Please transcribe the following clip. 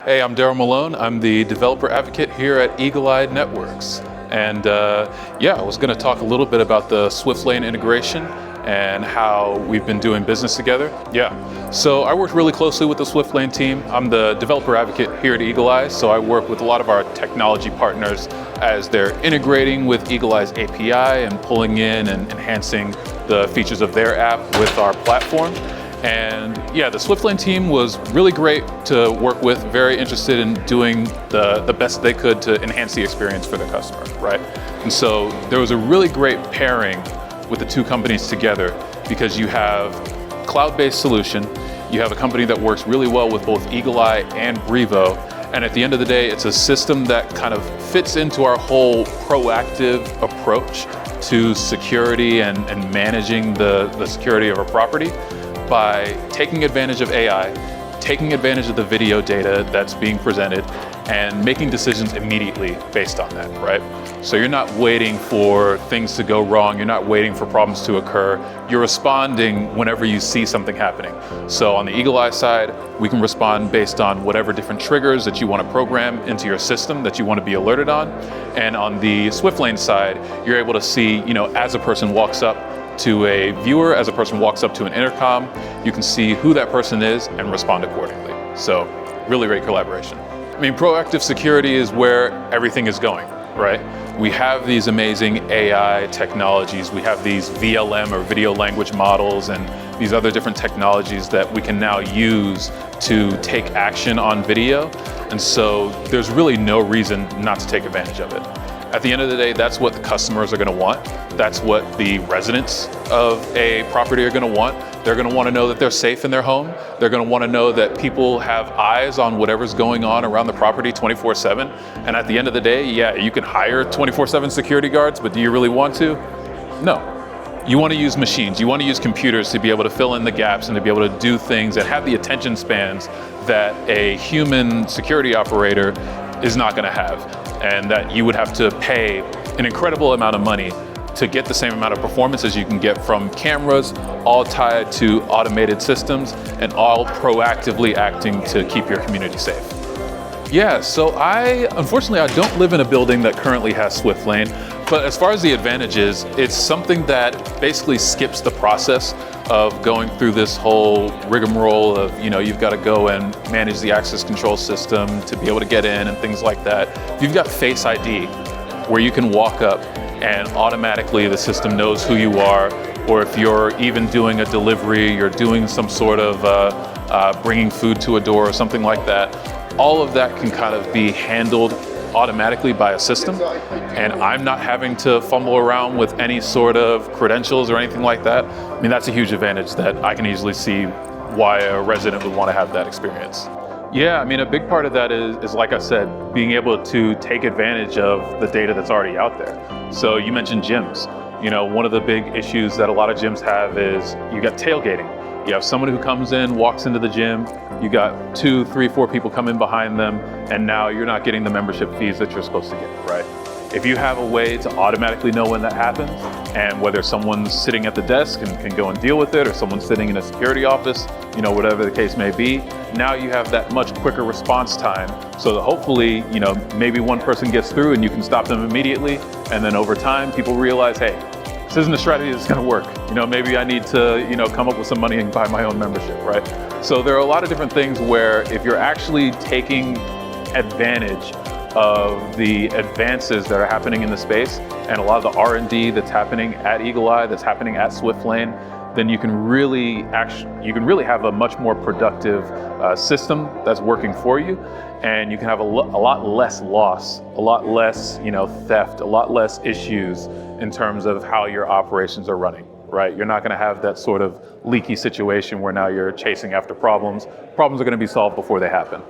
Hey, I'm Darrell Malone. I'm the developer advocate here at Eagle Eye Networks. And I was going to talk a little bit about the SwiftLane integration and how we've been doing business together. So I work really closely with the SwiftLane team. I'm the developer advocate here at Eagle Eye, so I work with a lot of our technology partners as they're integrating with Eagle Eye's API and pulling in and enhancing the features of their app with our platform. And the SwiftLane team was really great to work with, very interested in doing the best they could to enhance the experience for their customer, right? And so there was a really great pairing with the two companies together because you have cloud-based solution, you have a company that works really well with both Eagle Eye and Brevo, and at the end of the day, it's a system that kind of fits into our whole proactive approach to security and managing the security of our property, by taking advantage of AI, taking advantage of the video data that's being presented, and making decisions immediately based on that, right? So you're not waiting for things to go wrong, you're not waiting for problems to occur, you're responding whenever you see something happening. So on the Eagle Eye side, we can respond based on whatever different triggers that you want to program into your system that you want to be alerted on. And on the SwiftLane side, you're able to see, as a person walks up to a viewer, as a person walks up to an intercom, you can see who that person is and respond accordingly. So really great collaboration. I mean, proactive security is where everything is going, right? We have these amazing AI technologies. We have these VLM or video language models and these other different technologies that we can now use to take action on video. And so there's really no reason not to take advantage of it. At the end of the day, that's what the customers are going to want. That's what the residents of a property are going to want. They're going to want to know that they're safe in their home. They're going to want to know that people have eyes on whatever's going on around the property 24/7. And at the end of the day, you can hire 24/7 security guards, but do you really want to? No. You want to use machines. You want to use computers to be able to fill in the gaps and to be able to do things and have the attention spans that a human security operator is not going to have, and that you would have to pay an incredible amount of money to get the same amount of performance as you can get from cameras, all tied to automated systems and all proactively acting to keep your community safe. So unfortunately, I don't live in a building that currently has SwiftLane, but as far as the advantages, it's something that basically skips the process of going through this whole rigmarole of, you've got to go and manage the access control system to be able to get in and things like that. You've got Face ID, where you can walk up and automatically the system knows who you are, or if you're even doing a delivery, you're doing some sort of bringing food to a door or something like that. All of that can kind of be handled automatically by a system, and I'm not having to fumble around with any sort of credentials or anything like that. I mean, that's a huge advantage that I can easily see why a resident would want to have that experience. I mean, a big part of that is like I said, being able to take advantage of the data that's already out there. So you mentioned gyms. One of the big issues that a lot of gyms have is you got tailgating. You have someone who comes in, walks into the gym, you got 2, 3, 4 people come in behind them, and now you're not getting the membership fees that you're supposed to get, right? If you have a way to automatically know when that happens, and whether someone's sitting at the desk and can go and deal with it, or someone's sitting in a security office, whatever the case may be, now you have that much quicker response time, so that hopefully, maybe one person gets through and you can stop them immediately, and then over time, people realize, hey, this isn't a strategy that's going to work. Maybe I need to, come up with some money and buy my own membership, right? So there are a lot of different things where if you're actually taking advantage of the advances that are happening in the space and a lot of the R&D that's happening at Eagle Eye, that's happening at SwiftLane, then you can really have a much more productive system that's working for you, and you can have a lot less loss, a lot less theft, a lot less issues in terms of how your operations are running, right? You're not going to have that sort of leaky situation where now you're chasing after problems. Problems are going to be solved before they happen.